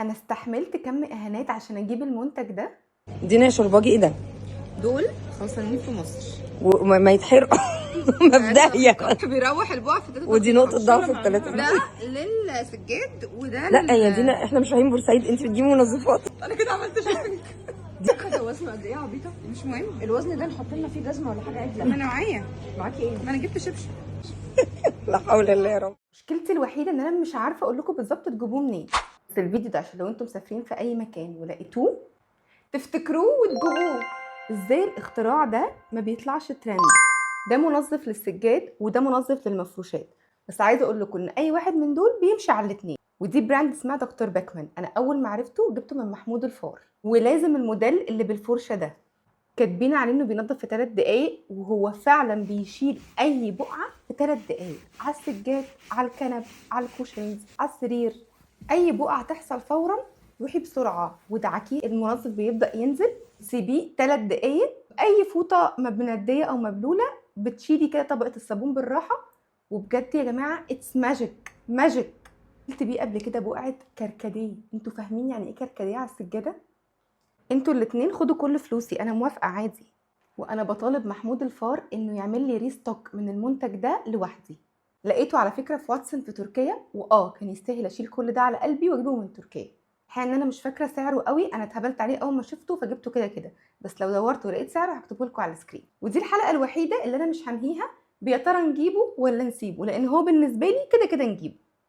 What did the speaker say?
انا استحملت كم اهانات عشان اجيب المنتج ده. دينا يا شرباجي، ايه ده؟ دول خلصانين في مصر وما يتحرقوا مبدئيا. بيروح البقع في ودي نقطة ضعف في 3 ده للسجاد وده لا يا دينا، احنا مش رايحين بورسعيد، انت بتجيبي منظفات. انا كده عملت شوبينج. ده وزنه قد ايه يا عبيطه؟ مش مهم، الوزن ده نحط لنا فيه جزمه ولا حاجه عدله. ما انا معايا، معاكي ايه؟ ما انا جبت شبشب. لا حول الله يا رب. مشكلتي الوحيده ان انا مش عارفه اقول لكم بالظبط تجيبوه منين. بس الفيديو ده عشان لو انتم مسافرين في اي مكان ولقيتوه تفتكروه وتجيبوه. ازاي الاختراع ده ما بيطلعش ترند؟ ده منظف للسجاد وده منظف للمفروشات، بس عايزه اقول لكم ان اي واحد من دول بيمشي على الاثنين. ودي براند اسمها دكتور باكمان، انا اول ما عرفته جبته من محمود الفار، ولازم الموديل اللي بالفرشه ده. كاتبين عليه انه بينظف في 3 دقايق، وهو فعلا بيشيل اي بقعه في 3 دقايق، على السجاد، على الكنب، على الكوشنز، على السرير. اي بقعه تحصل فورا روحي بسرعه ودعكيه، المنظف بيبدا ينزل، سيبيه 3 دقايق. اي فوطه مبنديه او مبلوله بتشيلي كده طبقه الصابون بالراحه، وبجد يا جماعه اتس ماجيك ماجيك. قلت بيه قبل كده بقعه كركديه، انتوا فاهمين يعني ايه كركديه على السجاده؟ انتوا الاتنين خدوا كل فلوسي، انا موافقه عادي. وانا بطالب محمود الفار انه يعمل لي ريستوك من المنتج ده لوحدي. لقيته على فكره في واتسون في تركيا، كان يستاهل اشيل كل ده على قلبي واجيبه من تركيا. الحقيقه ان انا مش فاكره سعره قوي، انا اتهبلت عليه اول ما شفته فجبته كده كده، بس لو دورت ولقيت سعره هكتبه لكم على السكرين. ودي الحلقه الوحيده اللي انا مش هنهيها بيا ترى نجيبه ولا نسيبه، لان هو بالنسبه لي كده كده نجيبه.